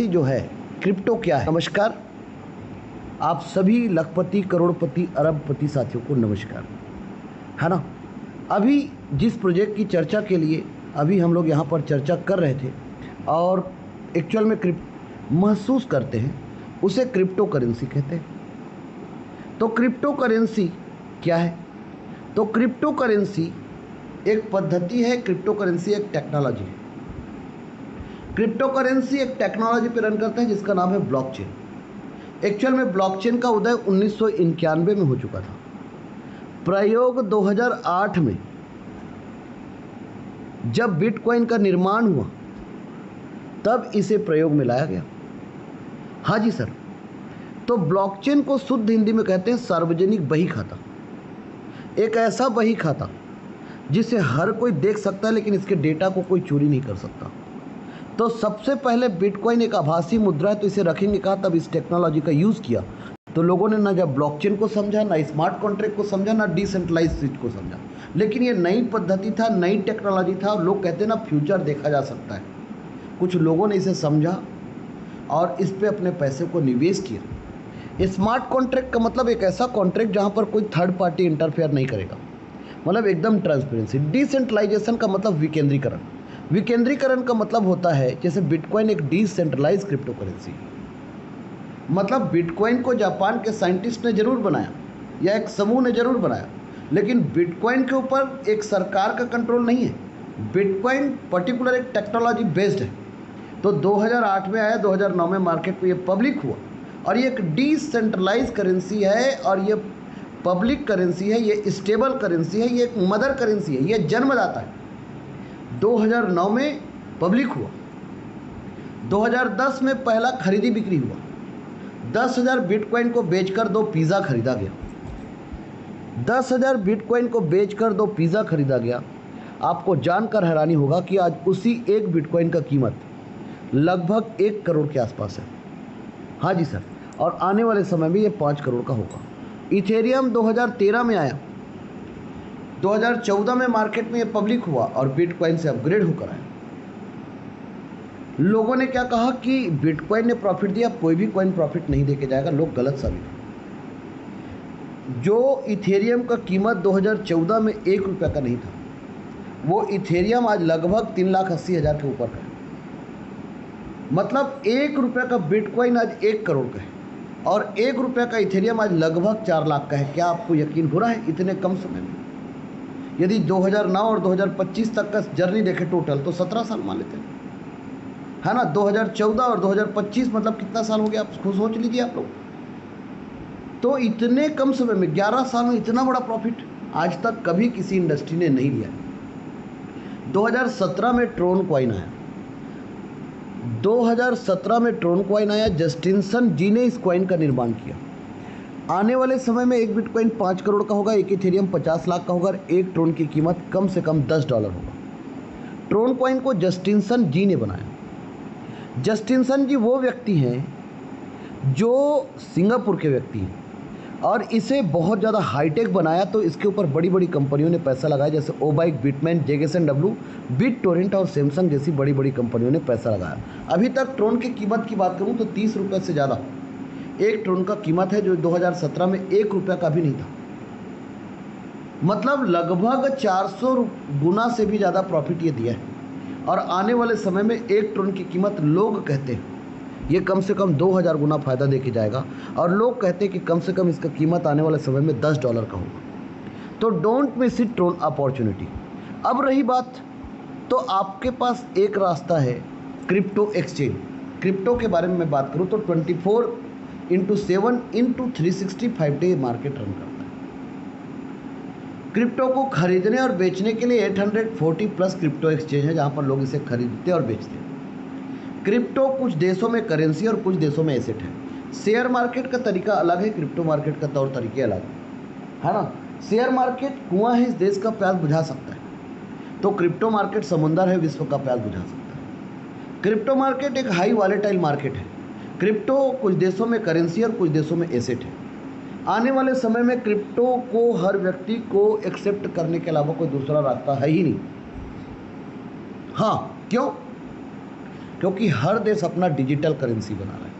Currency जो है, crypto क्या है। नमस्कार, आप सभी लखपति, करोड़पति, अरबपति साथियों को नमस्कार, है ना। अभी जिस प्रोजेक्ट की चर्चा के लिए अभी हम लोग यहाँ पर चर्चा कर रहे थे और एक्चुअल में महसूस करते हैं, उसे क्रिप्टो करेंसी कहते हैं। तो क्रिप्टो करेंसी क्या है? तो क्रिप्टो करेंसी एक पद्धति है, क्रिप्टो करेंसी एक टेक्नोलॉजी है। क्रिप्टो करेंसी एक टेक्नोलॉजी पे रन करता है जिसका नाम है ब्लॉकचेन। एक्चुअल में ब्लॉकचेन का उदय 1991 में हो चुका था। प्रयोग 2008 में जब बिटकॉइन का निर्माण हुआ तब इसे प्रयोग में लाया गया। हाँ जी सर। तो ब्लॉकचेन को शुद्ध हिंदी में कहते हैं सार्वजनिक बही खाता। एक ऐसा बही खाता जिसे हर कोई देख सकता है लेकिन इसके डेटा को कोई चोरी नहीं कर सकता। तो सबसे पहले बिटकॉइन एक आभासी मुद्रा है तो इसे रखेंगे कहाँ, तब इस टेक्नोलॉजी का यूज़ किया। तो लोगों ने ना जब ब्लॉकचेन को समझा, ना स्मार्ट कॉन्ट्रैक्ट को समझा, ना डिसेंट्रलाइज स्विच को समझा। लेकिन ये नई पद्धति था, नई टेक्नोलॉजी था। लोग कहते हैं ना फ्यूचर देखा जा सकता है। कुछ लोगों ने इसे समझा और इस पे अपने पैसे को निवेश किया। स्मार्ट कॉन्ट्रैक्ट का मतलब एक ऐसा कॉन्ट्रैक्ट जहाँ पर कोई थर्ड पार्टी इंटरफेयर नहीं करेगा, मतलब एकदम ट्रांसपेरेंसी। डिसेंट्रलाइजेशन का मतलब विकेंद्रीकरण। विकेंद्रीकरण का मतलब होता है जैसे बिटकॉइन एक डिसेंट्रलाइज क्रिप्टो करेंसी, मतलब बिटकॉइन को जापान के साइंटिस्ट ने जरूर बनाया या एक समूह ने जरूर बनाया, लेकिन बिटकॉइन के ऊपर एक सरकार का कंट्रोल नहीं है। बिटकॉइन पर्टिकुलर एक टेक्नोलॉजी बेस्ड है। तो 2008 में आया, 2009 में मार्केट में ये पब्लिक हुआ और ये एक डिसेंट्रलाइज करेंसी है और ये पब्लिक करेंसी है, ये स्टेबल करेंसी है, ये एक मदर करेंसी है, ये जन्मदाता है। 2009 में पब्लिक हुआ, 2010 में पहला खरीदी बिक्री हुआ। 10,000 बिटकॉइन को बेचकर 2 पिज़्ज़ा खरीदा गया। 10,000 बिटकॉइन को बेचकर 2 पिज़्ज़ा खरीदा गया। आपको जानकर हैरानी होगा कि आज उसी एक बिटकॉइन का कीमत लगभग 1 करोड़ के आसपास है। हाँ जी सर, और आने वाले समय में ये 5 करोड़ का होगा। इथेरियम 2013 में आया, 2014 में मार्केट में ये पब्लिक हुआ और बिटकॉइन से अपग्रेड होकर आया। लोगों ने क्या कहा कि बिटकॉइन ने प्रॉफिट दिया, कोई भी कॉइन प्रॉफिट नहीं देके जाएगा। लोग गलत साबित हुए। जो इथेरियम का कीमत 2014 में 1 रुपये का नहीं था, वो इथेरियम आज लगभग 3,80,000 के ऊपर का है। मतलब 1 रुपये का बिटकॉइन आज 1 करोड़ का है और 1 रुपये का इथेरियम आज लगभग 4 लाख का है। क्या आपको यकीन हो रहा है इतने कम समय में? यदि 2009 और 2025 तक का जर्नी देखें टोटल तो 17 साल मान लेते हैं, है ना। 2014 और 2025 मतलब कितना साल हो गया, आप खुद सोच लीजिए आप लोग। तो इतने कम समय में 11 साल में इतना बड़ा प्रॉफिट आज तक कभी किसी इंडस्ट्री ने नहीं लिया। 2017 में ट्रोन कॉइन आया। 2017 में ट्रोन कॉइन आया, जस्टिनसन जी ने इस कॉइन का निर्माण किया। आने वाले समय में एक बिटकॉइन 5 करोड़ का होगा, एक इथेरियम 50 लाख का होगा और एक ट्रोन की कीमत कम से कम $10 होगा। ट्रोन कॉइन को जस्टिनसन जी ने बनाया। जस्टिनसन जी वो व्यक्ति हैं जो सिंगापुर के व्यक्ति हैं और इसे बहुत ज़्यादा हाईटेक बनाया। तो इसके ऊपर बड़ी बड़ी कंपनियों ने पैसा लगाया, जैसे ओबाइक, बिटमैन, जेगेसन-डब्ल्यू, बिटटोरेंट और सैमसंग जैसी बड़ी बड़ी कंपनियों ने पैसा लगाया। अभी तक ट्रोन की कीमत की बात करूं तो 30 रुपये से ज़्यादा एक ट्रोन का कीमत है, जो 2017 में 1 रुपये का भी नहीं था। मतलब लगभग 400 गुना से भी ज़्यादा प्रॉफिट ये दिया है। और आने वाले समय में एक ट्रोन की कीमत लोग कहते हैं ये कम से कम 2000 गुना फ़ायदा देके जाएगा और लोग कहते हैं कि कम से कम इसका कीमत आने वाले समय में $10 का होगा। तो don't miss it Tron opportunity. अब रही बात, तो आपके पास एक रास्ता है क्रिप्टो एक्सचेंज। क्रिप्टो के बारे में मैं बात करूं तो 24/7/365 डे मार्केट रन करता है। क्रिप्टो को खरीदने और बेचने के लिए 840 प्लस क्रिप्टो एक्सचेंज है जहां पर लोग इसे खरीदते और बेचते हैं। क्रिप्टो कुछ देशों में करेंसी और कुछ देशों में एसेट है। शेयर मार्केट का तरीका अलग है, क्रिप्टो मार्केट का तौर तरीके अलग है ना। शेयर मार्केट कुआं है, इस देश का प्यास बुझा सकता है, तो क्रिप्टो मार्केट समुंदर है, विश्व का प्यास बुझा सकता है। क्रिप्टो मार्केट एक हाई वॉलेटाइल मार्केट है। क्रिप्टो कुछ देशों में करेंसी और कुछ देशों में एसेट है। आने वाले समय में क्रिप्टो को हर व्यक्ति को एक्सेप्ट करने के अलावा कोई दूसरा रास्ता है ही नहीं। हाँ, क्यों? क्योंकि हर देश अपना डिजिटल करेंसी बना रहा है,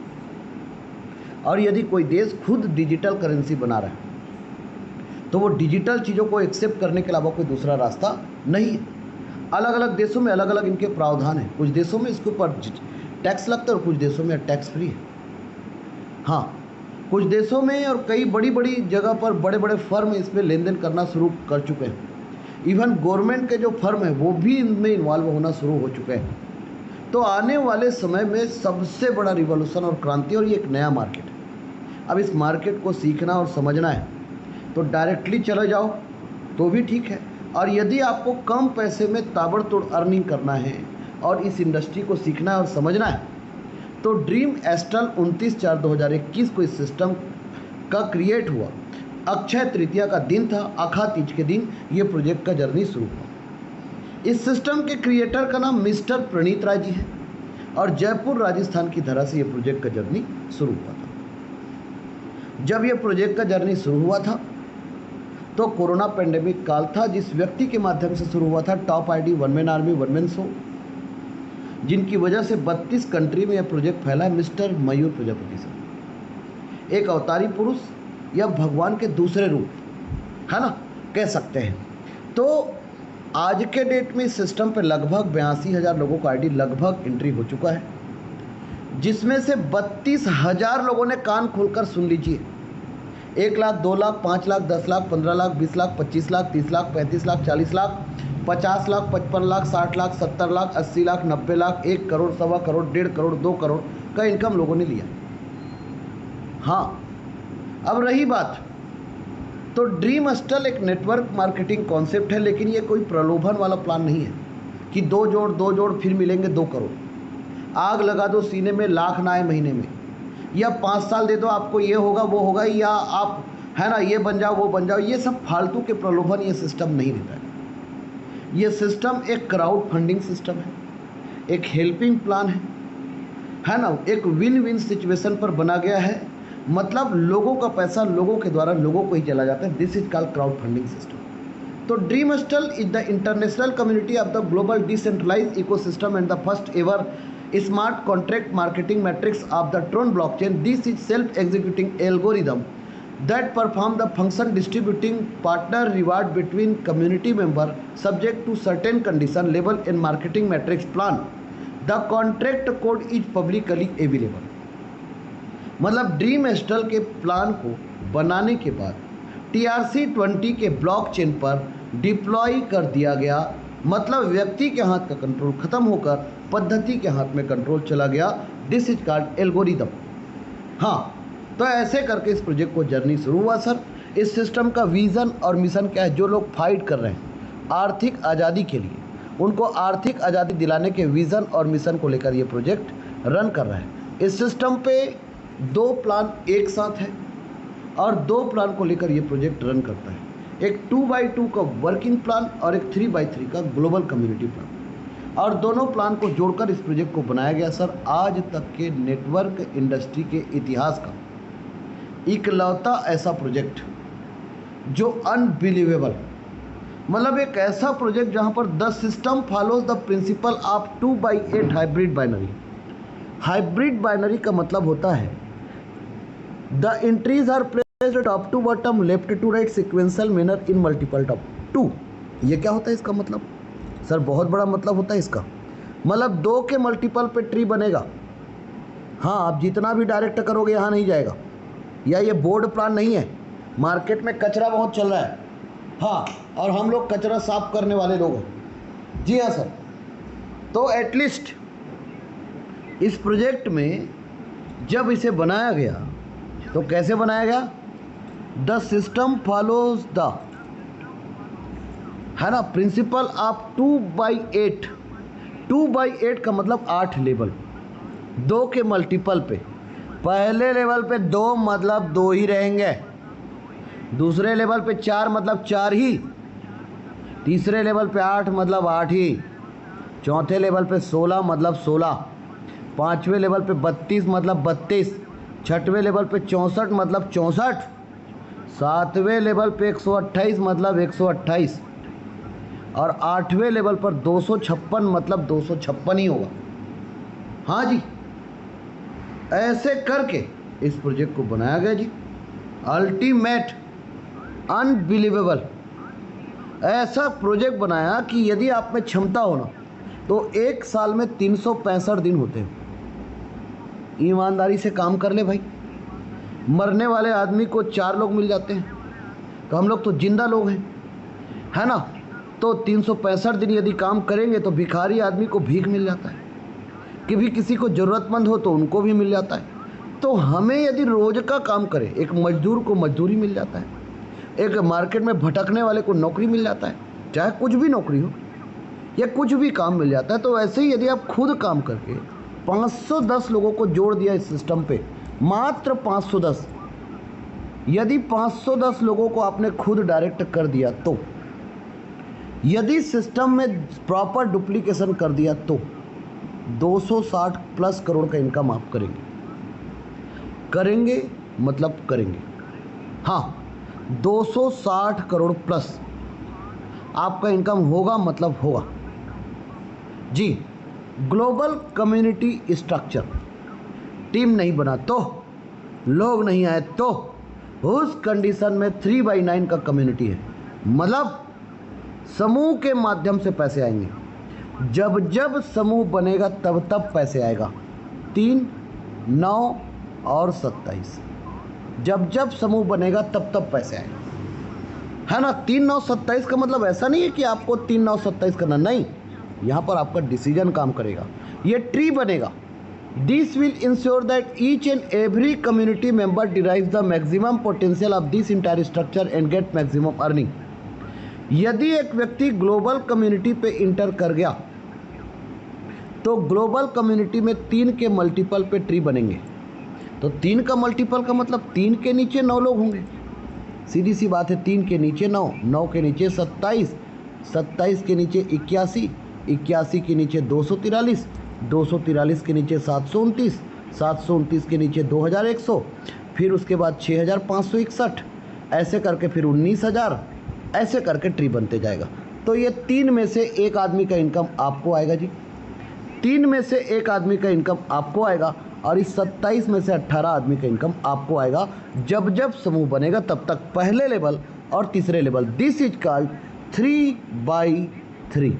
और यदि कोई देश खुद डिजिटल करेंसी बना रहा है तो वो डिजिटल चीज़ों को एक्सेप्ट करने के अलावा कोई दूसरा रास्ता नहीं है। अलग अलग देशों में अलग अलग इनके प्रावधान हैं। कुछ देशों में इसके ऊपर टैक्स लगता है और कुछ देशों में टैक्स फ्री है। हाँ, कुछ देशों में और कई बड़ी बड़ी जगह पर बड़े बड़े फर्म इस पर लेन देन करना शुरू कर चुके हैं। इवन गवर्नमेंट के जो फर्म है वो भी इनमें इन्वॉल्व होना शुरू हो चुके हैं। तो आने वाले समय में सबसे बड़ा रिवॉल्यूशन और क्रांति, और ये एक नया मार्केट है। अब इस मार्केट को सीखना और समझना है तो डायरेक्टली चले जाओ तो भी ठीक है, और यदि आपको कम पैसे में ताबड़तोड़ अर्निंग करना है और इस इंडस्ट्री को सीखना है और समझना है तो ड्रीम एस्ट्रल 29/4/2021 को इस सिस्टम का क्रिएट हुआ। अक्षय तृतीया का दिन था, अखा तीज के दिन ये प्रोजेक्ट का जर्नी शुरू हुआ। इस सिस्टम के क्रिएटर का नाम मिस्टर प्रणीत राय जी है और जयपुर राजस्थान की धरा से ये प्रोजेक्ट का जर्नी शुरू हुआ था। जब ये प्रोजेक्ट का जर्नी शुरू हुआ था तो कोरोना पेंडेमिक काल था, जिस व्यक्ति के माध्यम से शुरू हुआ था top ID one man army one man show, जिनकी वजह से 32 कंट्री में यह प्रोजेक्ट फैला है, मिस्टर मयूर प्रजापति सर। एक अवतारी पुरुष या भगवान के दूसरे रूप, है ना, कह सकते हैं। तो आज के डेट में इस सिस्टम पे लगभग 82,000 लोगों का आईडी लगभग एंट्री हो चुका है, जिसमें से 32,000 लोगों ने कान खोलकर सुन लीजिए। 1 लाख, 2 लाख, 5 लाख, 10 लाख, 15 लाख, 20 लाख, 25 लाख, 30 लाख, 35 लाख, 40 लाख, 50 लाख, 55 लाख, 60 लाख, 70 लाख, 80 लाख, 90 लाख, 1 करोड़, 1.25 करोड़, 1.5 करोड़, 2 करोड़ का इनकम लोगों ने लिया। हाँ, अब रही बात, तो ड्रीम एस्ट्रल एक नेटवर्क मार्केटिंग कॉन्सेप्ट है, लेकिन ये कोई प्रलोभन वाला प्लान नहीं है कि 2 जोड़ फिर मिलेंगे 2 करोड़। आग लगा दो सीने में, लाख ना आए महीने में, या 5 साल दे दो आपको ये होगा वो होगा, या आप है ना ये बन जाओ वो बन जाओ, ये सब फालतू के प्रलोभन ये सिस्टम नहीं देता है। ये सिस्टम एक क्राउड फंडिंग सिस्टम है, एक हेल्पिंग प्लान है ना, एक विन विन सिचुएशन पर बना गया है। मतलब लोगों का पैसा लोगों के द्वारा लोगों को ही चला जाता है। This is called crowd funding system. तो dream astral is the international community of the global decentralised ecosystem and the first ever smart contract marketing matrix of the Tron blockchain. This is self-executing algorithm that perform the function distributing partner reward between community member subject to certain condition labeled in marketing matrix plan. The contract code is publicly available. मतलब dream astral के plan को बनाने के बाद TRC20 के blockchain पर deploy कर दिया गया। मतलब व्यक्ति के हाथ का कंट्रोल खत्म होकर पद्धति के हाथ में कंट्रोल चला गया। This is called algorithm. हाँ, तो ऐसे करके इस प्रोजेक्ट को जर्नी शुरू हुआ सर। इस सिस्टम का विज़न और मिशन क्या है? जो लोग फाइट कर रहे हैं आर्थिक आज़ादी के लिए, उनको आर्थिक आज़ादी दिलाने के विज़न और मिशन को लेकर ये प्रोजेक्ट रन कर रहा है। इस सिस्टम पे 2 प्लान एक साथ है और 2 प्लान को लेकर ये प्रोजेक्ट रन करता है। एक 2x2 का वर्किंग प्लान और एक 3x3 का ग्लोबल कम्युनिटी प्लान, और दोनों प्लान को जोड़कर इस प्रोजेक्ट को बनाया गया सर। आज तक के नेटवर्क इंडस्ट्री के इतिहास का इकलौता ऐसा प्रोजेक्ट जो अनबिलीवेबल, मतलब एक ऐसा प्रोजेक्ट जहां पर the system follows the principle of 2x8 hybrid binary. Hybrid binary का मतलब होता है the entries are placed top to bottom, left to right, sequential manner in multiple top 2। ये क्या होता है इसका मतलब सर? बहुत बड़ा मतलब होता है इसका। मतलब 2 के मल्टीपल पे ट्री बनेगा। हाँ, आप जितना भी डायरेक्ट करोगे यहाँ नहीं जाएगा। या ये बोर्ड प्लान नहीं है। मार्केट में कचरा बहुत चल रहा है, हाँ, और हम लोग कचरा साफ करने वाले लोग हैं। जी हाँ सर। तो एटलीस्ट इस प्रोजेक्ट में जब इसे बनाया गया तो कैसे बनाया गया? द सिस्टम फॉलोज द, है ना, प्रिंसिपल ऑफ 2x8। 2x8 का मतलब 8 लेवल, 2 के मल्टीपल पे। पहले लेवल पे 2 मतलब 2 ही रहेंगे, दूसरे लेवल पे 4 मतलब 4 ही, तीसरे लेवल पे 8 मतलब 8 ही, चौथे लेवल पे 16 मतलब 16, पाँचवें लेवल पे 32 मतलब 32, छठवें लेवल पे 64 मतलब 64, सातवें लेवल पे 128 मतलब 128, और 8वें लेवल पर 256 मतलब 256 ही होगा। हाँ जी, ऐसे करके इस प्रोजेक्ट को बनाया गया जी। अल्टीमेट, अनबिलीवेबल, ऐसा प्रोजेक्ट बनाया कि यदि आप में क्षमता हो ना तो एक साल में 365 दिन होते हैं। ईमानदारी से काम कर ले भाई। मरने वाले आदमी को 4 लोग मिल जाते हैं, तो हम लोग तो जिंदा लोग हैं, है ना। तो 365 दिन यदि काम करेंगे तो भिखारी आदमी को भीख मिल जाता है, कि भी किसी को ज़रूरतमंद हो तो उनको भी मिल जाता है। तो हमें यदि रोज़ का काम करें, एक मजदूर को मजदूरी मिल जाता है, एक मार्केट में भटकने वाले को नौकरी मिल जाता है, चाहे कुछ भी नौकरी हो या कुछ भी काम मिल जाता है। तो ऐसे ही यदि आप खुद काम करके 510 लोगों को जोड़ दिया इस सिस्टम पे, मात्र 510, यदि 510 लोगों को आपने खुद डायरेक्ट कर दिया, तो यदि सिस्टम में प्रॉपर डुप्लीकेशन कर दिया तो 260 प्लस करोड़ का इनकम आप करेंगे मतलब करेंगे। हाँ, 260 करोड़ प्लस आपका इनकम होगा मतलब होगा जी। ग्लोबल कम्युनिटी स्ट्रक्चर, टीम नहीं बना तो, लोग नहीं आए तो, उस कंडीशन में 3/9 का कम्युनिटी है, मतलब समूह के माध्यम से पैसे आएंगे। जब जब समूह बनेगा तब तब पैसे आएगा। 3, 9 और 27, जब जब समूह बनेगा तब तब पैसे आएगा, है ना। 3, 9, 27 का मतलब ऐसा नहीं है कि आपको 3, 9, 27 करना, नहीं, यहाँ पर आपका डिसीजन काम करेगा। ये ट्री बनेगा। This will ensure that each and every community member derive the maximum potential of this entire structure and get maximum earning. यदि एक व्यक्ति ग्लोबल कम्युनिटी पे इंटर कर गया तो ग्लोबल कम्युनिटी में 3 के मल्टीपल पे ट्री बनेंगे। तो 3 का मल्टीपल का मतलब 3 के नीचे 9 लोग होंगे, सीधी सी बात है। 3 के नीचे 9, 9 के नीचे 27, 27 के नीचे 81, 81 के नीचे 243, 243 के नीचे 729, 729 के नीचे 2100, फिर उसके बाद 6561, ऐसे करके फिर 19000, ऐसे करके ट्री बनते जाएगा। तो ये 3 में से एक आदमी का इनकम आपको आएगा जी। 3 में से एक आदमी का इनकम आपको आएगा और इस 27 में से 18 आदमी का इनकम आपको आएगा। जब जब समूह बनेगा तब तक पहले लेवल और तीसरे लेवल, दिस इज कॉल्ड 3/3।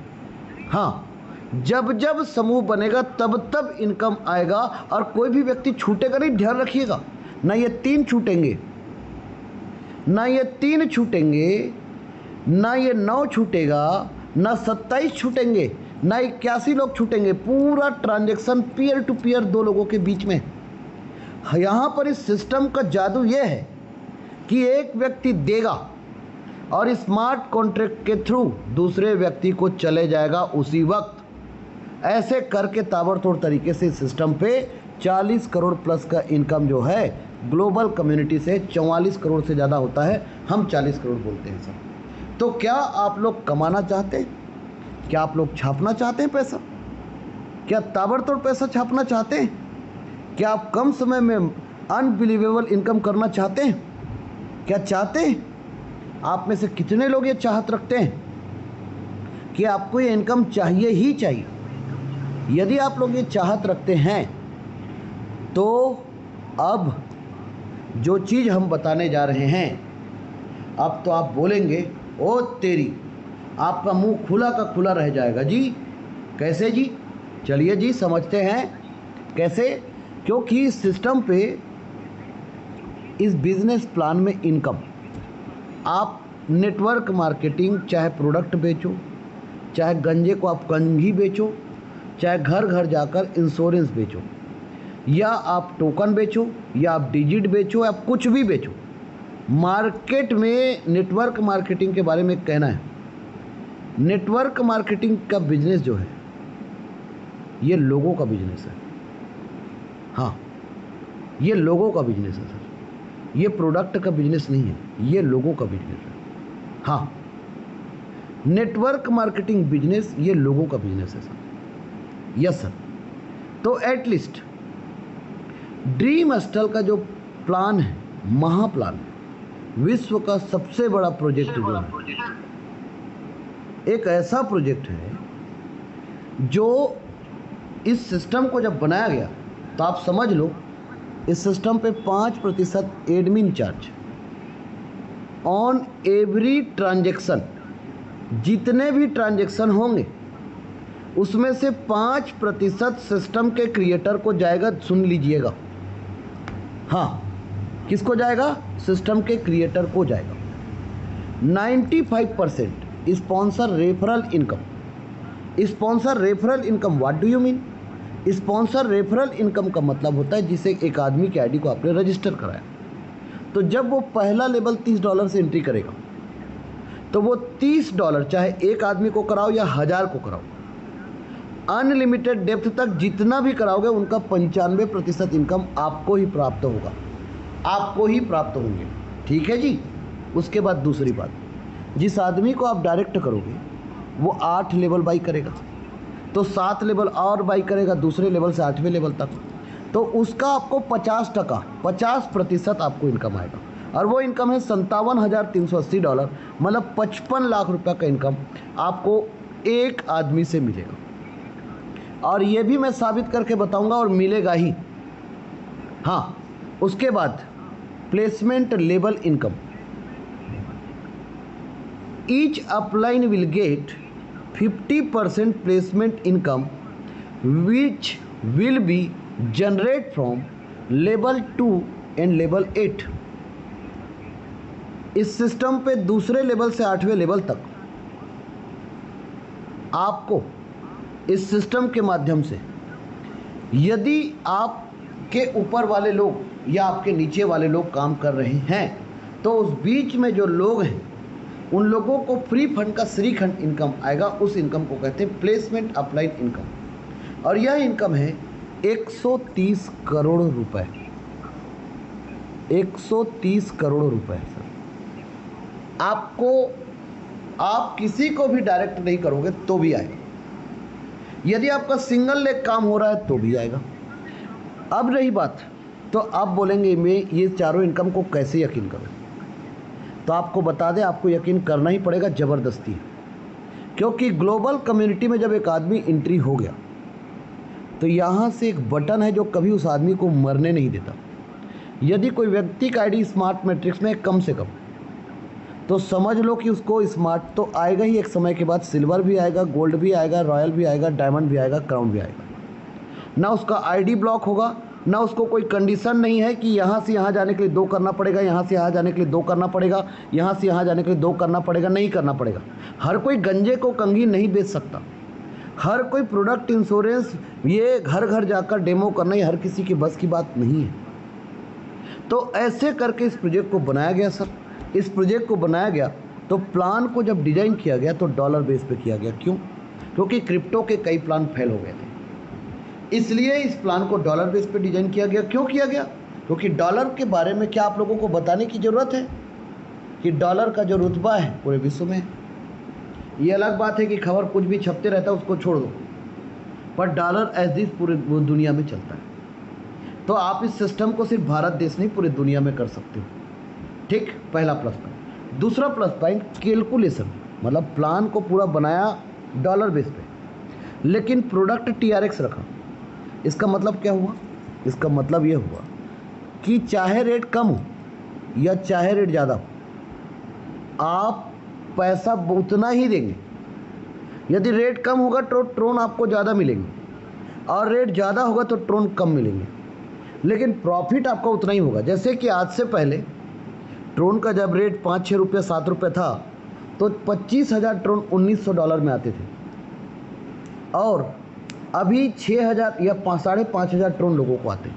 हाँ, जब जब समूह बनेगा तब तब इनकम आएगा और कोई भी व्यक्ति छूटेगा नहीं, ध्यान रखिएगा। ना ये 3 छूटेंगे, ना ये 3 छूटेंगे, ना ये 9 छूटेगा, ना 27 छूटेंगे, ना 81 लोग छूटेंगे। पूरा ट्रांजैक्शन पीयर टू पीयर 2 लोगों के बीच में। यहाँ पर इस सिस्टम का जादू ये है कि एक व्यक्ति देगा और स्मार्ट कॉन्ट्रैक्ट के थ्रू दूसरे व्यक्ति को चले जाएगा उसी वक्त। ऐसे करके ताबड़तोड़ तरीके से सिस्टम पे 40 करोड़ प्लस का इनकम जो है ग्लोबल कम्युनिटी से 44 करोड़ से ज़्यादा होता है, हम 40 करोड़ बोलते हैं सर। तो क्या आप लोग कमाना चाहते हैं? क्या आप लोग छापना चाहते हैं पैसा? क्या ताबड़तोड़ पैसा छापना चाहते हैं? क्या आप कम समय में अनबिलीवेबल इनकम करना चाहते हैं? क्या चाहते हैं? आप में से कितने लोग ये चाहत रखते हैं कि आपको ये इनकम चाहिए ही चाहिए? यदि आप लोग ये चाहत रखते हैं तो अब जो चीज़ हम बताने जा रहे हैं, अब तो आप बोलेंगे ओ तेरी, आपका मुंह खुला का खुला रह जाएगा जी। कैसे जी? चलिए जी समझते हैं कैसे। क्योंकि इस सिस्टम पे, इस बिजनेस प्लान में इनकम, आप नेटवर्क मार्केटिंग, चाहे प्रोडक्ट बेचो, चाहे गंजे को आप कंघी बेचो, चाहे घर घर जाकर इंश्योरेंस बेचो, या आप टोकन बेचो, या आप डिजिट बेचो, या आप कुछ भी बेचो, मार्केट में नेटवर्क मार्केटिंग के बारे में कहना है। नेटवर्क मार्केटिंग का बिजनेस जो है ये लोगों का बिजनेस है। हाँ, ये लोगों का बिजनेस है सर, ये प्रोडक्ट का बिजनेस नहीं है, ये लोगों का बिजनेस है। हाँ, नेटवर्क मार्केटिंग बिजनेस ये लोगों का बिजनेस है सर। Yes sir. तो एटलीस्ट ड्रीम हॉस्टल का जो प्लान है, महाप्लान, विश्व का सबसे बड़ा प्रोजेक्ट जो है, एक ऐसा प्रोजेक्ट है जो इस सिस्टम को जब बनाया गया तो आप समझ लो इस सिस्टम पे 5% admin charge on every transaction, जितने भी ट्रांजैक्शन होंगे उसमें से 5% सिस्टम के क्रिएटर को जाएगा। सुन लीजिएगा, हाँ, किसको जाएगा? सिस्टम के क्रिएटर को जाएगा। 95% sponsor referral income. Sponsor referral income what do you mean? Sponsor referral income का मतलब होता है जिसे एक आदमी के आईडी को आपने रजिस्टर कराया, तो जब वो पहला लेवल $30 से एंट्री करेगा तो वो $30 चाहे एक आदमी को कराओ या 1000 को कराओ, अनलिमिटेड डेप्थ तक जितना भी कराओगे उनका 95% इनकम आपको ही प्राप्त होगा, आपको ही प्राप्त होंगे। ठीक है जी। उसके बाद दूसरी बात, जिस आदमी को आप डायरेक्ट करोगे वो 8 लेवल बाई करेगा, तो 7 लेवल और बाई करेगा दूसरे लेवल से 8वें लेवल तक, तो उसका आपको 50% आपको इनकम आएगा, और वो इनकम है $57,380, मतलब 55 लाख रुपये का इनकम आपको एक आदमी से मिलेगा। और ये भी मैं साबित करके बताऊंगा और मिलेगा ही। हाँ, उसके बाद placement level income. Each upline will get 50% placement income which will be generate from level 2 and level 8। इस सिस्टम पे दूसरे लेवल से 8वें लेवल तक आपको इस सिस्टम के माध्यम से, यदि आपके ऊपर वाले लोग या आपके नीचे वाले लोग काम कर रहे हैं तो उस बीच में जो लोग हैं उन लोगों को फ्री फंड का श्रीखंड इनकम आएगा। उस इनकम को कहते हैं प्लेसमेंट अपलाइन इनकम, और यह इनकम है 130 करोड़ रुपए। 130 करोड़ रुपए सर। आप किसी को भी डायरेक्ट नहीं करोगे तो भी आएगा, यदि आपका सिंगल लेग काम हो रहा है तो भी आएगा। अब रही बात, तो आप बोलेंगे मैं ये चारों इनकम को कैसे यकीन करूं, तो आपको बता दें आपको यकीन करना ही पड़ेगा ज़बरदस्ती, क्योंकि ग्लोबल कम्युनिटी में जब एक आदमी एंट्री हो गया तो यहाँ से एक बटन है जो कभी उस आदमी को मरने नहीं देता। यदि कोई व्यक्ति का आईडी स्मार्ट मैट्रिक्स में कम से कम, तो समझ लो कि उसको स्मार्ट तो आएगा ही, एक समय के बाद सिल्वर भी आएगा, गोल्ड भी आएगा, रॉयल भी आएगा, डायमंड भी आएगा, क्राउन भी आएगा। ना उसका आईडी ब्लॉक होगा, ना उसको कोई कंडीशन नहीं है कि यहाँ से यहाँ जाने के लिए 2 करना पड़ेगा, यहाँ से यहाँ जाने के लिए 2 करना पड़ेगा, यहाँ से यहाँ जाने के लिए 2 करना पड़ेगा, नहीं करना पड़ेगा। हर कोई गंजे को कंघी नहीं बेच सकता, हर कोई प्रोडक्ट इंश्योरेंस ये घर घर जाकर डेमो करना ही हर किसी की बस की बात नहीं है। तो ऐसे करके इस प्रोजेक्ट को बनाया गया सर। इस प्रोजेक्ट को बनाया गया तो प्लान को जब डिज़ाइन किया गया तो डॉलर बेस पे किया गया। क्यों? क्योंकि क्रिप्टो के कई प्लान फेल हो गए थे, इसलिए इस प्लान को डॉलर बेस पे डिज़ाइन किया गया। क्यों किया गया? क्योंकि डॉलर के बारे में क्या आप लोगों को बताने की ज़रूरत है कि डॉलर का जो रुतबा है पूरे विश्व में है। ये अलग बात है कि खबर कुछ भी छपते रहता है उसको छोड़ दो, पर डॉलर एज दिस पूरे दुनिया में चलता है। तो आप इस सिस्टम को सिर्फ भारत देश नहीं पूरे दुनिया में कर सकते हो। ठीक, पहला प्लस पॉइंट। दूसरा प्लस पॉइंट कैलकुलेशन, मतलब प्लान को पूरा बनाया डॉलर बेस पे, लेकिन प्रोडक्ट TRX रखा। इसका मतलब क्या हुआ? इसका मतलब ये हुआ कि चाहे रेट कम हो या चाहे रेट ज़्यादा हो, आप पैसा उतना ही देंगे। यदि रेट कम होगा तो ट्रोन आपको ज़्यादा मिलेंगे, और रेट ज़्यादा होगा तो ट्रोन कम मिलेंगे, लेकिन प्रॉफिट आपका उतना ही होगा। जैसे कि आज से पहले ट्रोन का जब रेट 5-6 रुपये 7 रुपये था तो 25,000 ट्रोन $1900 में आते थे, और अभी 6,000 या 5,500 ट्रोन लोगों को आते हैं,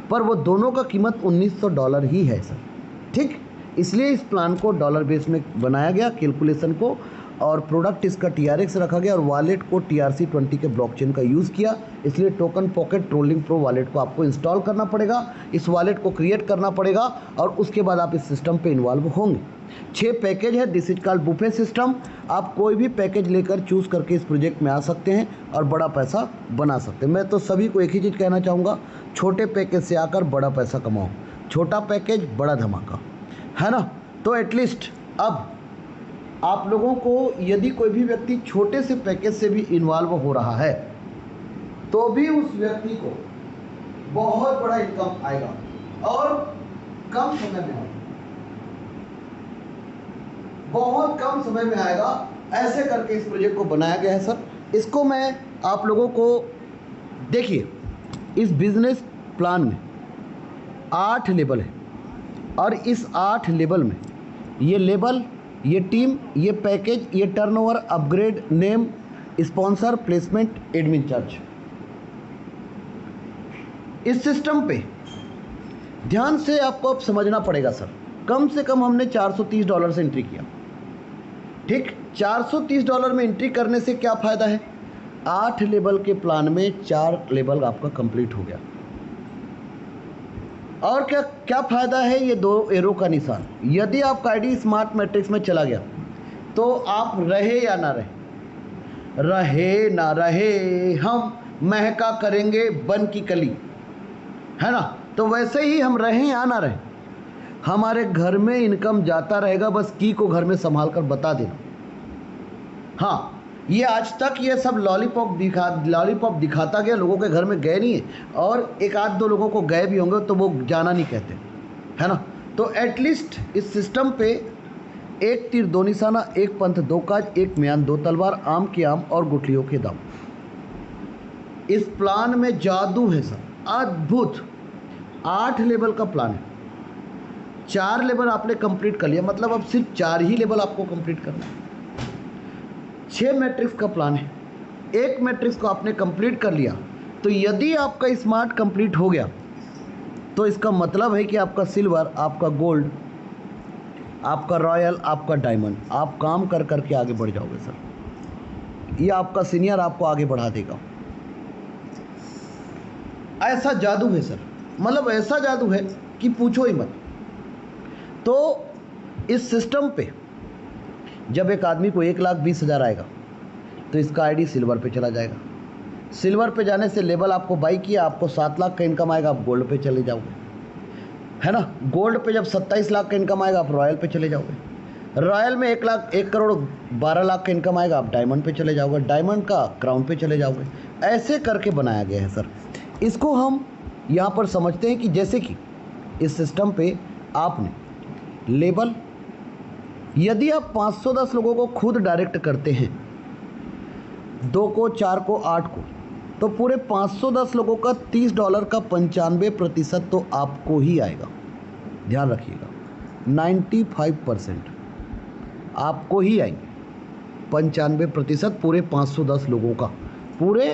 पर वो दोनों का कीमत $1900 ही है सर। ठीक, इसलिए इस प्लान को डॉलर बेस में बनाया गया, कैलकुलेशन को, और प्रोडक्ट इसका TRX रखा गया, और वॉलेट को TRC20 के ब्लॉकचेन का यूज़ किया। इसलिए token pocket trolling pro wallet को आपको इंस्टॉल करना पड़ेगा, इस वॉलेट को क्रिएट करना पड़ेगा, और उसके बाद आप इस सिस्टम पे इन्वॉल्व होंगे। 6 पैकेज है, this is called buffet system. आप कोई भी पैकेज लेकर चूज़ करके इस प्रोजेक्ट में आ सकते हैं और बड़ा पैसा बना सकते हैं। मैं तो सभी को एक ही चीज़ कहना चाहूँगा, छोटे पैकेज से आकर बड़ा पैसा कमाओ। छोटा पैकेज बड़ा धमाका, है ना। तो एटलीस्ट अब आप लोगों को, यदि कोई भी व्यक्ति छोटे से पैकेज से भी इन्वॉल्व हो रहा है तो भी उस व्यक्ति को बहुत बड़ा इनकम आएगा और कम समय में आएगा, बहुत कम समय में आएगा। ऐसे करके इस प्रोजेक्ट को बनाया गया है सर। इसको मैं आप लोगों को देखिए, इस बिजनेस प्लान में 8 लेवल है और इस 8 लेवल में ये लेवल, ये टीम, ये पैकेज, ये turnover, upgrade, name, sponsor, placement, admin charge. इस सिस्टम पे ध्यान से आपको अब समझना पड़ेगा सर। कम से कम हमने $430 से एंट्री किया, ठीक। $430 में एंट्री करने से क्या फ़ायदा है? 8 लेवल के प्लान में 4 लेवल आपका कंप्लीट हो गया। और क्या क्या फ़ायदा है? ये 2 एरो का निशान। यदि आपका आईडी स्मार्ट मैट्रिक्स में चला गया तो आप रहे या ना रहे, रहे ना रहे, हम महका करेंगे बन की कली, है ना। तो वैसे ही हम रहे या ना रहे, हमारे घर में इनकम जाता रहेगा। बस की को घर में संभाल कर बता देना। हाँ, ये आज तक ये सब लॉलीपॉप दिखाता गया, लोगों के घर में गए नहीं है, और एक आध दो लोगों को गए भी होंगे तो वो जाना नहीं कहते, है ना। तो एटलीस्ट इस सिस्टम पे एक तीर दो निशाना, एक पंथ दो काज, एक म्यान दो तलवार, आम के आम और गुठलियों के दाम। इस प्लान में जादू है सर, अद्भुत। 8 लेवल का प्लान है, 4 लेवल आपने कंप्लीट कर लिया, मतलब अब सिर्फ 4 ही लेवल आपको कंप्लीट करना है। 6 मैट्रिक्स का प्लान है, 1 मैट्रिक्स को आपने कंप्लीट कर लिया तो यदि आपका स्मार्ट कंप्लीट हो गया तो इसका मतलब है कि आपका सिल्वर, आपका गोल्ड, आपका रॉयल, आपका डायमंड, आप काम कर कर के आगे बढ़ जाओगे सर। ये आपका सीनियर आपको आगे बढ़ा देगा। ऐसा जादू है सर, मतलब ऐसा जादू है कि पूछो ही मत। तो इस सिस्टम पे जब एक आदमी को 1,20,000 आएगा तो इसका आईडी सिल्वर पे चला जाएगा। सिल्वर पे जाने से लेवल आपको बाई किया, आपको 7 लाख का इनकम आएगा, आप गोल्ड पे चले जाओगे, है ना। गोल्ड पे जब 27 लाख का इनकम आएगा आप रॉयल पे चले जाओगे। रॉयल में 1 करोड़ 12 लाख का इनकम आएगा, आप डायमंड पे चले जाओगे। डायमंड का क्राउन पे चले जाओगे। ऐसे करके बनाया गया है सर। इसको हम यहाँ पर समझते हैं कि जैसे कि इस सिस्टम पे आपने लेवल, यदि आप 510 लोगों को खुद डायरेक्ट करते हैं, 2 को, 4 को, 8 को, तो पूरे 510 लोगों का $30 का 95% तो आपको ही आएगा। ध्यान रखिएगा, 95% आपको ही आएंगे, 95% पूरे 510 लोगों का, पूरे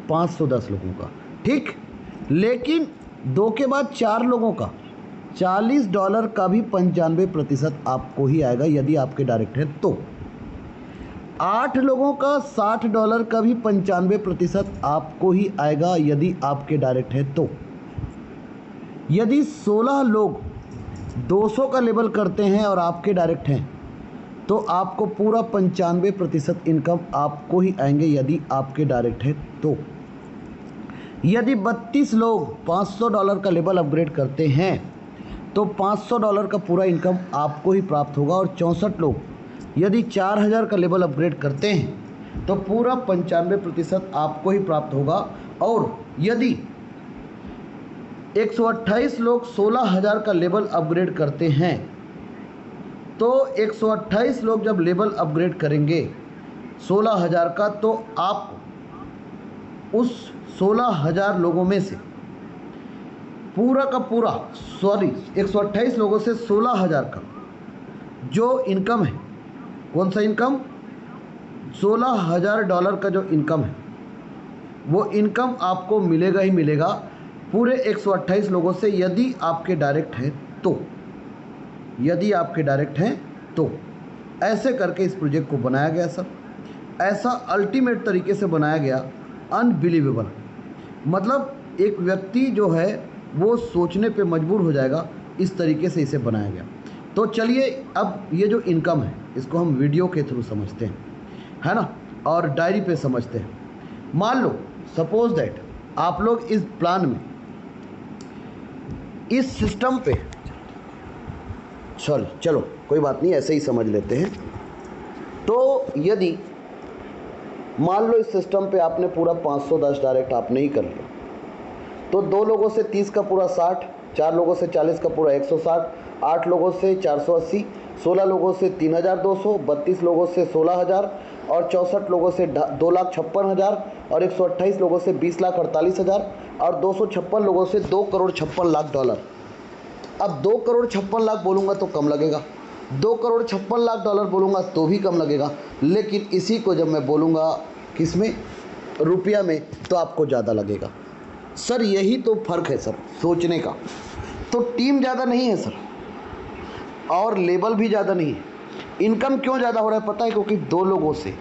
510 लोगों का, ठीक। लेकिन 2 के बाद 4 लोगों का $40 का भी 95% आपको ही आएगा यदि आपके डायरेक्ट है तो। 8 लोगों का $60 का भी 95% आपको ही आएगा यदि आपके डायरेक्ट है तो। यदि 16 लोग 200 का लेवल करते हैं और आपके डायरेक्ट हैं तो आपको पूरा 95% इनकम आपको ही आएंगे यदि आपके डायरेक्ट है तो। यदि 32 लोग $500 का लेवल अपग्रेड करते हैं तो $500 का पूरा इनकम आपको ही प्राप्त होगा। और 64 लोग यदि 4000 का लेवल अपग्रेड करते हैं तो पूरा 95% आपको ही प्राप्त होगा। और यदि 128 लोग 16000 का लेवल अपग्रेड करते हैं तो 128 लोग जब लेवल अपग्रेड करेंगे 16000 का, तो आपको उस 16000 लोगों में से पूरा का पूरा, 128 लोगों से 16000 का जो इनकम है, कौन सा इनकम, $16000 का जो इनकम है वो इनकम आपको मिलेगा ही मिलेगा पूरे 128 लोगों से यदि आपके डायरेक्ट हैं तो। यदि आपके डायरेक्ट हैं तो ऐसे करके इस प्रोजेक्ट को बनाया गया सर। ऐसा अल्टीमेट तरीके से बनाया गया, अनबिलीवेबल। मतलब एक व्यक्ति जो है वो सोचने पे मजबूर हो जाएगा, इस तरीके से इसे बनाया गया। तो चलिए अब ये जो इनकम है इसको हम वीडियो के थ्रू समझते हैं, है ना, और डायरी पे समझते हैं। मान लो सपोज दैट आप लोग इस प्लान में, इस सिस्टम पे, चलो कोई बात नहीं, ऐसे ही समझ लेते हैं। तो यदि मान लो इस सिस्टम पे आपने पूरा 510 डायरेक्ट आपने ही कर लिया, तो 2 लोगों से 30 का पूरा 60, 4 लोगों से 40 का पूरा 160, 8 लोगों से 480, 16 लोगों से 3200, 32 लोगों से 16000 और 64 लोगों से 2,56,000 और 128 लोगों से 20,48,000 और 256 लोगों से $2,56,00,000। अब $2,56,00,000 बोलूँगा तो कम लगेगा, $2,56,00,000 बोलूँगा तो भी कम लगेगा, लेकिन इसी को जब मैं बोलूँगा किस में, रुपया में, तो आपको ज़्यादा लगेगा। सर यही तो फ़र्क है सर सोचने का। तो टीम ज़्यादा नहीं है सर और लेवल भी ज़्यादा नहीं है। इनकम क्यों ज़्यादा हो रहा है पता है? क्योंकि 2 लोगों से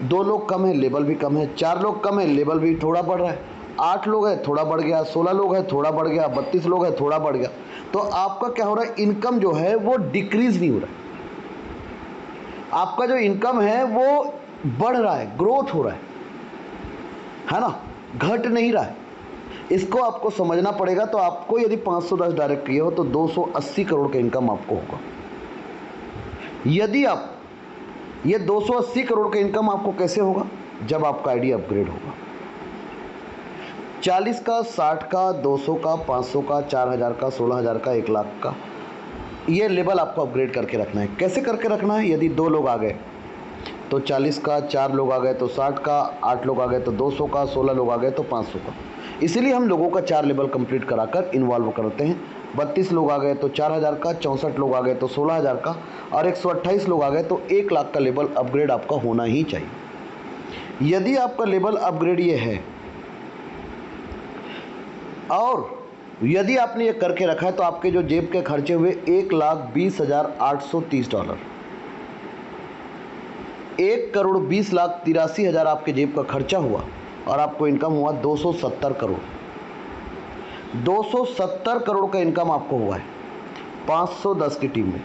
2 लोग कम है, लेवल भी कम है, 4 लोग कम है, लेवल भी थोड़ा बढ़ रहा है, 8 लोग है थोड़ा बढ़ गया, 16 लोग है थोड़ा बढ़ गया, 32 लोग है थोड़ा बढ़ गया। तो आपका क्या हो रहा है, इनकम जो है वो डिक्रीज नहीं हो रहा है, आपका जो इनकम है वो बढ़ रहा है, ग्रोथ हो रहा है ना, घट नहीं रहा है। इसको आपको समझना पड़ेगा। तो आपको यदि 510 डायरेक्ट किए हो तो 280 करोड़ का इनकम आपको होगा। यदि आप ये 280 करोड़ का इनकम आपको कैसे होगा? जब आपका आईडी अपग्रेड होगा। 40 का, 60 का, 200 का, 500 का, 4000 का, 16000 का, 1 लाख का, ये लेवल आपको अपग्रेड करके रखना है। कैसे करके रखना है? यदि 2 लोग आ गए तो 40 का, 4 लोग आ गए तो 60 का, 8 लोग आ गए तो 200 का, 16 लोग आ गए तो 500 का। इसीलिए हम लोगों का 4 लेवल कंप्लीट कराकर इन्वॉल्व करते हैं। 32 लोग आ गए तो 4000 का, 64 लोग आ गए तो 16000 का और 128 लोग आ गए तो 1 लाख का लेवल अपग्रेड आपका होना ही चाहिए। यदि आपका लेवल अपग्रेड ये है और यदि आपने ये करके रखा है तो आपके जो जेब के खर्चे हुए $1,20,830, $1,20,83,000 आपके जेब का खर्चा हुआ और आपको इनकम हुआ 270 करोड़। 270 करोड़ का इनकम आपको हुआ है 510 की टीम में।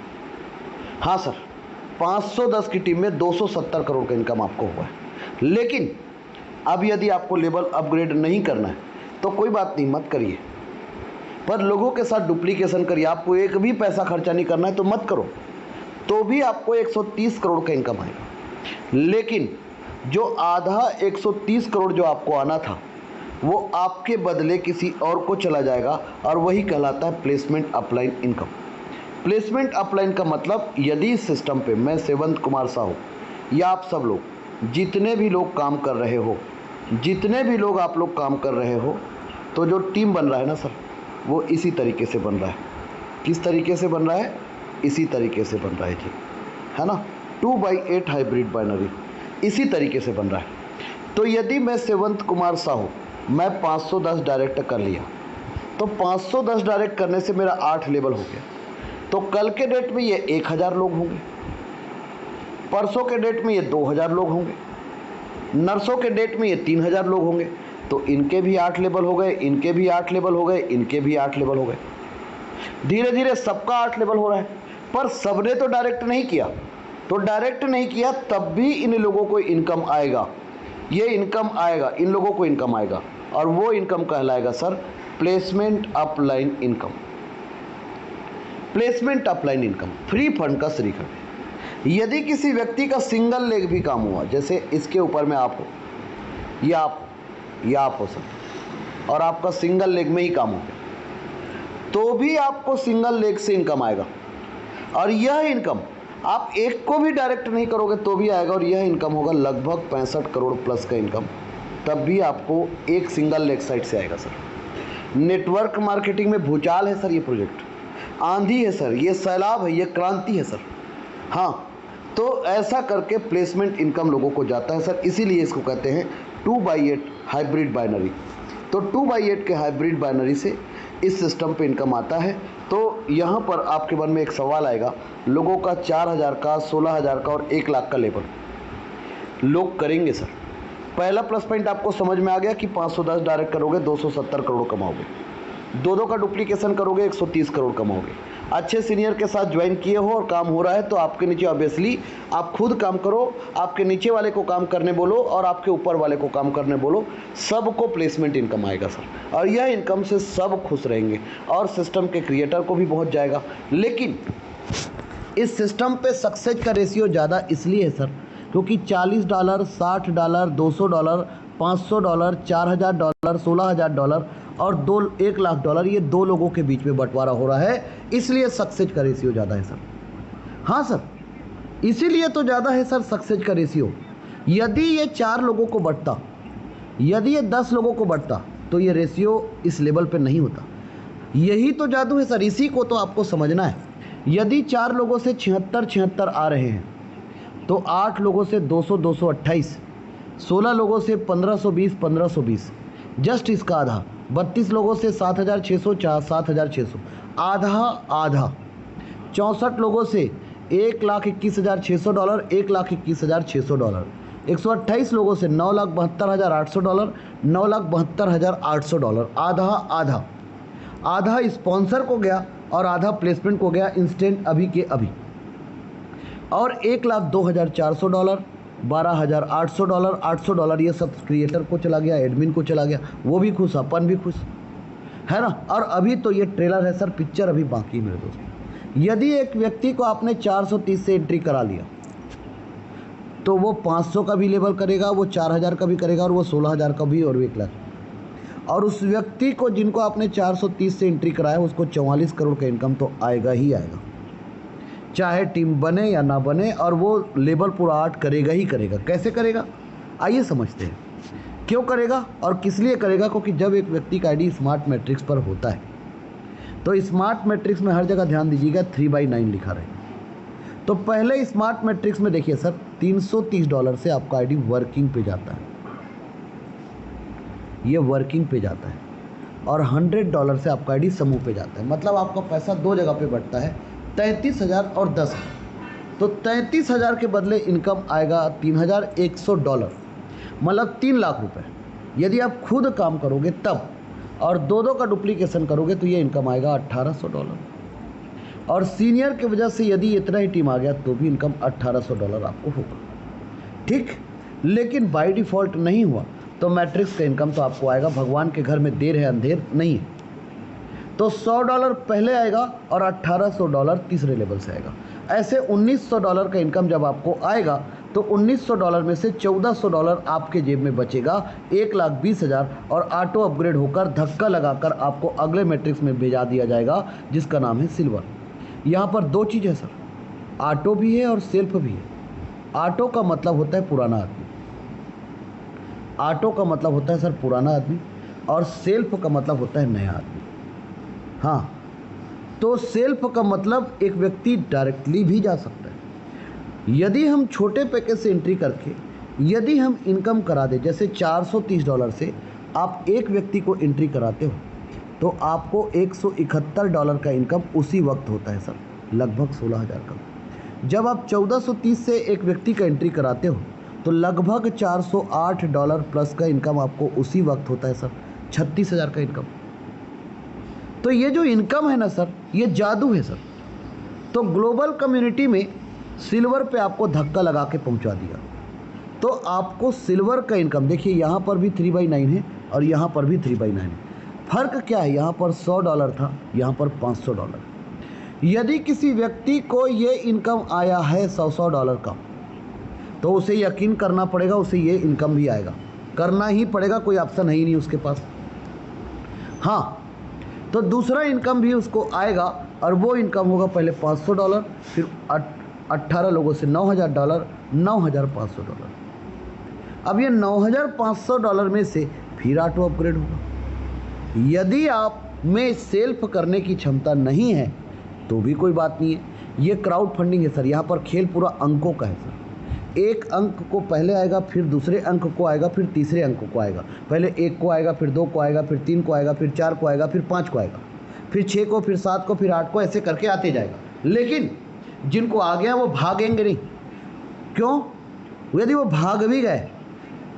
हाँ सर, 510 की टीम में 270 करोड़ का इनकम आपको हुआ है। लेकिन अब यदि आपको लेवल अपग्रेड नहीं करना है तो कोई बात नहीं, मत करिए, पर लोगों के साथ डुप्लीकेशन करिए। आपको एक भी पैसा खर्चा नहीं करना है तो मत करो, तो भी आपको 130 करोड़ का इनकम आएगा। लेकिन जो आधा 130 करोड़ जो आपको आना था वो आपके बदले किसी और को चला जाएगा और वही कहलाता है placement upline income. Placement upline का मतलब, यदि इस सिस्टम पे मैं सेवंत कुमार साहू या आप सब लोग जितने भी लोग काम कर रहे हो, जितने भी लोग आप लोग काम कर रहे हो, तो जो टीम बन रहा है ना सर, वो इसी तरीके से बन रहा है। किस तरीके से बन रहा है? इसी तरीके से बन रहा है जी, है ना, 2/8 हाइब्रिड बाइनरी इसी तरीके से बन रहा है। तो यदि मैं सेवंत कुमार साहू मैं 510 डायरेक्ट कर लिया तो 510 डायरेक्ट करने से मेरा 8 लेवल हो गया। तो कल के डेट में ये 1000 लोग होंगे, परसों के डेट में ये 2000 लोग होंगे, नर्सों के डेट में ये 3000 लोग होंगे। तो इनके भी 8 लेवल हो गए, इनके भी 8 लेवल हो गए, इनके भी 8 लेवल हो गए। धीरे धीरे सबका 8 लेवल हो रहा है, पर सबने तो डायरेक्ट नहीं किया। तो डायरेक्ट नहीं किया तब भी इन लोगों को इनकम आएगा, ये इनकम आएगा, इन लोगों को इनकम आएगा और वो इनकम कहलाएगा sir placement upline income. Placement upline income free fund का श्रीखंड। यदि किसी व्यक्ति का सिंगल लेग भी काम हुआ, जैसे इसके ऊपर में आप हो या आप हो सर, और आपका सिंगल लेग में ही काम हो गया, तो भी आपको सिंगल लेग से इनकम आएगा। और यह इनकम आप एक को भी डायरेक्ट नहीं करोगे तो भी आएगा, और यह इनकम होगा लगभग 65 करोड़ प्लस का इनकम, तब भी आपको एक सिंगल लेग साइड से आएगा सर। नेटवर्क मार्केटिंग में भूचाल है सर, ये प्रोजेक्ट आंधी है सर, ये सैलाब है, ये क्रांति है सर। हाँ, तो ऐसा करके प्लेसमेंट इनकम लोगों को जाता है सर, इसीलिए इसको कहते हैं 2/8 हाइब्रिड बाइनरी। तो 2/8 के हाइब्रिड बाइनरी से इस सिस्टम पे इनकम आता है। तो यहाँ पर आपके मन में एक सवाल आएगा, लोगों का 4000 का, 16000 का और 1 लाख का लेवल लोग करेंगे सर। पहला प्लस पॉइंट आपको समझ में आ गया कि 510 डायरेक्ट करोगे 270 करोड़ कमाओगे, दो का डुप्लीकेशन करोगे 130 करोड़ कमाओगे। अच्छे सीनियर के साथ ज्वाइन किए हो और काम हो रहा है तो आपके नीचे ऑब्वियसली आप खुद काम करो, आपके नीचे वाले को काम करने बोलो और आपके ऊपर वाले को काम करने बोलो, सबको प्लेसमेंट इनकम आएगा सर। और यह इनकम से सब खुश रहेंगे और सिस्टम के क्रिएटर को भी बहुत जाएगा। लेकिन इस सिस्टम पे सक्सेस का रेशियो ज़्यादा इसलिए है सर क्योंकि $40, $60, $200, $500, $4000, $16000 और 1 लाख ये 2 लोगों के बीच में बंटवारा हो रहा है, इसलिए सक्सेस का रेशियो ज़्यादा है सर। हाँ सर, इसीलिए तो ज़्यादा है सर सक्सेस का रेशियो। यदि ये 4 लोगों को बंटता, यदि ये 10 लोगों को बंटता तो ये रेशियो इस लेवल पे नहीं होता। यही तो जादू है सर, इसी को तो आपको समझना है। यदि 4 लोगों से 76 आ रहे हैं तो 8 लोगों से 228, 16 लोगों से 1520, जस्ट इसका आधा। 32 लोगों से 7600, 7600, आधा आधा। 64 लोगों से $1,21,600, $1,21,600। 128 लोगों से $9,72,800, $9,72,800, आधा आधा। आधा स्पॉन्सर को गया और आधा प्लेसमेंट को गया इंस्टेंट अभी के अभी। और $1,02,400, $12,800, $800 ये सब क्रिएटर को चला गया, एडमिन को चला गया, वो भी खुश, अपन भी खुश, है ना। और अभी तो ये ट्रेलर है सर, पिक्चर अभी बाकी मेरे दोस्त। यदि एक व्यक्ति को आपने 430 से एंट्री करा लिया तो वो 500 का भी लेवल करेगा, वो 4000 का भी करेगा और वो 16000 का भी और 1 लाख। और उस व्यक्ति को जिनको आपने 430 से एंट्री कराया उसको 44 करोड़ का इनकम तो आएगा ही आएगा, चाहे टीम बने या ना बने, और वो लेवल पूरा 8 करेगा ही करेगा। कैसे करेगा आइए समझते हैं, क्यों करेगा और किस लिए करेगा। क्योंकि जब एक व्यक्ति का आईडी स्मार्ट मैट्रिक्स पर होता है तो स्मार्ट मैट्रिक्स में हर जगह ध्यान दीजिएगा 3/9 लिखा रहे। तो पहले स्मार्ट मैट्रिक्स में देखिए सर, $330 से आपका आईडी वर्किंग पे जाता है, ये वर्किंग पे जाता है। और $100 से आपका आईडी समूह पे जाता है। मतलब आपका पैसा 2 जगह पे बढ़ता है, 33,000 और 10,000। तो 33,000 के बदले इनकम आएगा $3,100, मतलब 3 लाख रुपए। यदि आप खुद काम करोगे तब, और 2 का डुप्लीकेशन करोगे तो ये इनकम आएगा $1,800। और सीनियर की वजह से यदि इतना ही टीम आ गया तो भी इनकम $1,800 आपको होगा, ठीक। लेकिन बाय डिफ़ॉल्ट नहीं हुआ तो मैट्रिक्स का इनकम तो आपको आएगा। भगवान के घर में देर है अंधेर नहीं है। तो $100 पहले आएगा और $1,800 तीसरे लेवल से आएगा। ऐसे $1,900 का इनकम जब आपको आएगा तो $1,900 में से $1,400 आपके जेब में बचेगा, 1,20,000, और ऑटो अपग्रेड होकर धक्का लगाकर आपको अगले मैट्रिक्स में भेजा दिया जाएगा जिसका नाम है सिल्वर। यहाँ पर 2 चीज़ है सर, ऑटो भी है और सेल्फ भी है। ऑटो का मतलब होता है पुराना आदमी, ऑटो का मतलब होता है सर पुराना आदमी, और सेल्फ का मतलब होता है नया आदमी। हाँ, तो सेल्फ का मतलब एक व्यक्ति डायरेक्टली भी जा सकता है। यदि हम छोटे पैकेज से एंट्री करके यदि हम इनकम करा दें, जैसे $430 से आप एक व्यक्ति को एंट्री कराते हो तो आपको $171 का इनकम उसी वक्त होता है सर, लगभग 16,000 का। जब आप 1430 से एक व्यक्ति का एंट्री कराते हो तो लगभग $408 प्लस का इनकम आपको उसी वक्त होता है सर, 36,000 का इनकम। तो ये जो इनकम है ना सर, ये जादू है सर। तो ग्लोबल कम्युनिटी में सिल्वर पे आपको धक्का लगा के पहुंचा दिया, तो आपको सिल्वर का इनकम देखिए, यहाँ पर भी 3/9 है और यहाँ पर भी 3/9 है। फ़र्क क्या है, यहाँ पर $100 था, यहाँ पर $500। यदि किसी व्यक्ति को ये इनकम आया है $100 का तो उसे यकीन करना पड़ेगा उसे ये इनकम भी आएगा, करना ही पड़ेगा, कोई ऑप्शन है ही नहीं उसके पास। हाँ, तो दूसरा इनकम भी उसको आएगा और वो इनकम होगा पहले $500, फिर 18 लोगों से $9,000, $9,500। अब ये $9,500 में से फिर ऑटो अपग्रेड होगा। यदि आप में सेल्फ करने की क्षमता नहीं है तो भी कोई बात नहीं है, ये क्राउड फंडिंग है सर। यहाँ पर खेल पूरा अंकों का है सर। एक अंक को पहले आएगा, फिर दूसरे अंक को आएगा, फिर तीसरे अंक को आएगा। पहले 1 को आएगा, फिर 2 को आएगा, फिर 3 को आएगा, फिर 4 को आएगा, फिर 5 को आएगा, फिर 6 को, फिर 7 को, फिर 8 को, ऐसे करके आते जाएगा। लेकिन जिनको आ गया वो भागेंगे नहीं। क्यों? यदि वो भाग भी गए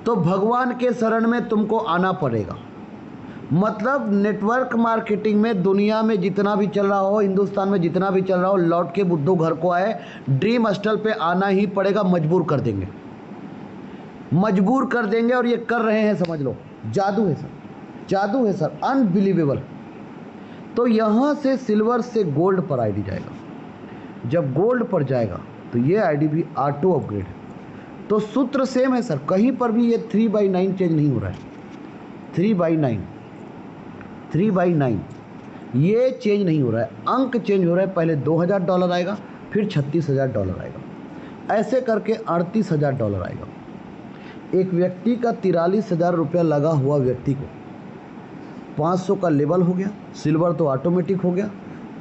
तो भगवान के शरण में तुमको आना पड़ेगा। मतलब नेटवर्क मार्केटिंग में दुनिया में जितना भी चल रहा हो, हिंदुस्तान में जितना भी चल रहा हो, लौट के बुद्धू घर को आए, ड्रीम हॉस्टल पे आना ही पड़ेगा। मजबूर कर देंगे, मजबूर कर देंगे, और ये कर रहे हैं, समझ लो। जादू है सर, जादू है सर, अनबिलीवेबल। तो यहाँ से सिल्वर से गोल्ड पर आईडी जाएगा। जब गोल्ड पर जाएगा तो ये आईडी भी ऑटो अपग्रेड है। तो सूत्र सेम है सर, कहीं पर भी ये 3/9 चेंज नहीं हो रहा है। 3/9 ये चेंज नहीं हो रहा है, अंक चेंज हो रहा है। पहले $2000 आएगा, फिर $36,000 आएगा, ऐसे करके $38,000 आएगा। एक व्यक्ति का ₹43,000 लगा हुआ व्यक्ति को 500 का लेवल हो गया, सिल्वर तो ऑटोमेटिक हो गया।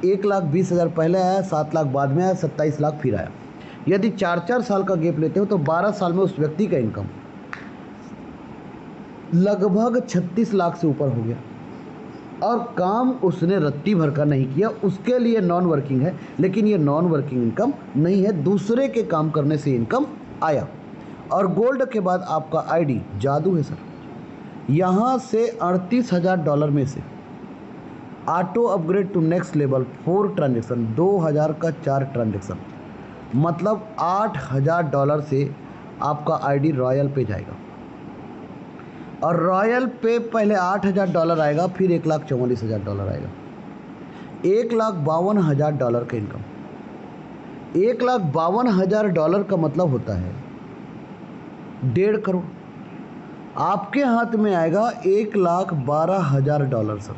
1,20,000 पहले आया, 7 लाख बाद में आया, 27 लाख फिर आया। यदि 4-4 साल का गैप लेते हो तो 12 साल में उस व्यक्ति का इनकम लगभग 36 लाख से ऊपर हो गया। और काम उसने रत्ती भर का नहीं किया, उसके लिए नॉन वर्किंग है, लेकिन ये नॉन वर्किंग इनकम नहीं है, दूसरे के काम करने से इनकम आया। और गोल्ड के बाद आपका आईडी जादू है सर। यहाँ से $38,000 में से auto upgrade to next level 4 transaction, 2000 का 4 ट्रांजेक्शन, मतलब $8,000 से आपका आईडी रॉयल पे जाएगा। और रॉयल पे पहले $8,000 आएगा, फिर $1,44,000 आएगा। $1,52,000 का इनकम। $1,52,000 का मतलब होता है 1.5 करोड़। आपके हाथ में आएगा $1,12,000 सर।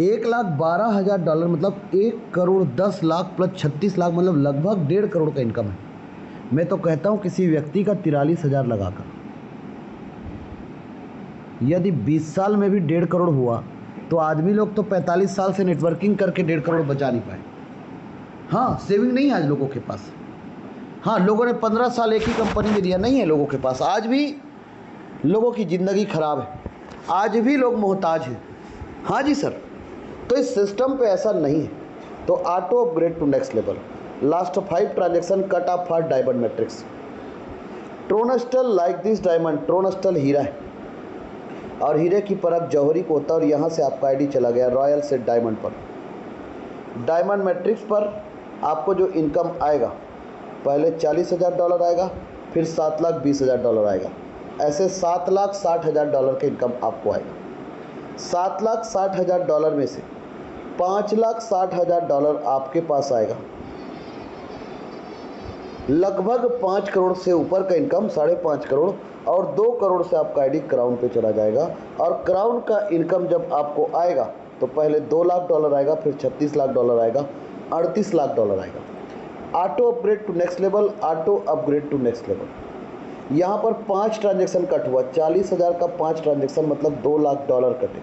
$1,12,000 मतलब 1,10,00,000 प्लस 36 लाख, मतलब लगभग 1.5 करोड़ का इनकम है। मैं तो कहता हूँ किसी व्यक्ति का 43,000 लगाकर यदि 20 साल में भी 1.5 करोड़ हुआ तो आदमी लोग तो 45 साल से नेटवर्किंग करके 1.5 करोड़ बचा नहीं पाए। हाँ, सेविंग नहीं है आज लोगों के पास। हाँ, लोगों ने 15 साल एक ही कंपनी में दिया, नहीं है लोगों के पास। आज भी लोगों की ज़िंदगी खराब है, आज भी लोग मोहताज हैं। हाँ जी सर, तो इस सिस्टम पे ऐसा नहीं है। तो auto upgrade to next level, last 5 transaction cut off for diamond matrix. Tronstal like this diamond, Tronstal हीरा है और हीरे की परख जौहरी को होता है। और यहाँ से आपका आईडी चला गया रॉयल से डायमंड पर। डायमंड मैट्रिक्स पर आपको जो इनकम आएगा, पहले $40,000 आएगा, फिर $7,20,000 आएगा, ऐसे $7,60,000 का इनकम आपको आएगा। $7,60,000 में से $5,60,000 आपके पास आएगा, लगभग 5 करोड़ से ऊपर का इनकम, 5.5 करोड़। और 2 करोड़ से आपका आईडी क्राउन पे चला जाएगा। और क्राउन का इनकम जब आपको आएगा तो पहले $2,00,000 आएगा, फिर $36,00,000 आएगा, $38,00,000 आएगा। Auto upgrade to next level, auto upgrade to next level. यहाँ पर 5 ट्रांजेक्शन कट हुआ, 40,000 का 5 ट्रांजेक्शन मतलब $2,00,000 कटे,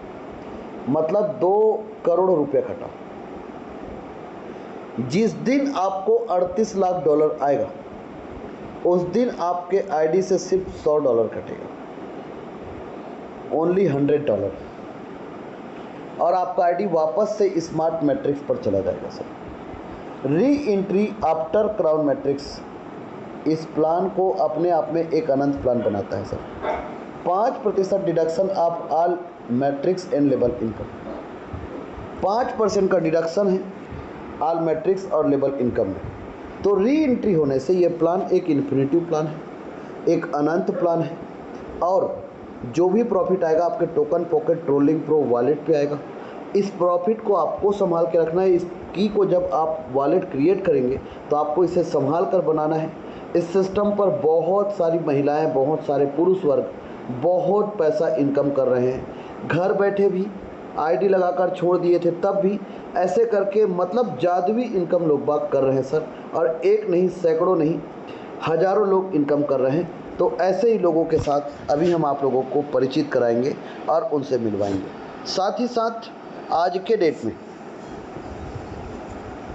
मतलब 2 करोड़ रुपये कटा। जिस दिन आपको $38,00,000 आएगा उस दिन आपके आईडी से सिर्फ $100 कटेगा, ओनली $100। और आपका आईडी वापस से स्मार्ट मैट्रिक्स पर चला जाएगा sir. Re entry after crown matrix इस प्लान को अपने आप में एक अनंत प्लान बनाता है sir. 5% deduction of all matrix and level income, 5% का डिडक्शन है ऑल मैट्रिक्स और लेवल इनकम में। तो री एंट्री होने से ये प्लान एक इन्फिनिटिव प्लान है, एक अनंत प्लान है। और जो भी प्रॉफिट आएगा आपके token pocket trolling pro wallet पे आएगा। इस प्रॉफिट को आपको संभाल के रखना है। इस की को जब आप वॉलेट क्रिएट करेंगे तो आपको इसे संभाल कर बनाना है। इस सिस्टम पर बहुत सारी महिलाएं, बहुत सारे पुरुष वर्ग बहुत पैसा इनकम कर रहे हैं, घर बैठे भी। आईडी लगाकर छोड़ दिए थे तब भी, ऐसे करके मतलब जादुई इनकम लोग बाग कर रहे हैं सर। और एक नहीं, सैकड़ों नहीं, हज़ारों लोग इनकम कर रहे हैं। तो ऐसे ही लोगों के साथ अभी हम आप लोगों को परिचित कराएंगे और उनसे मिलवाएंगे। साथ ही साथ आज के डेट में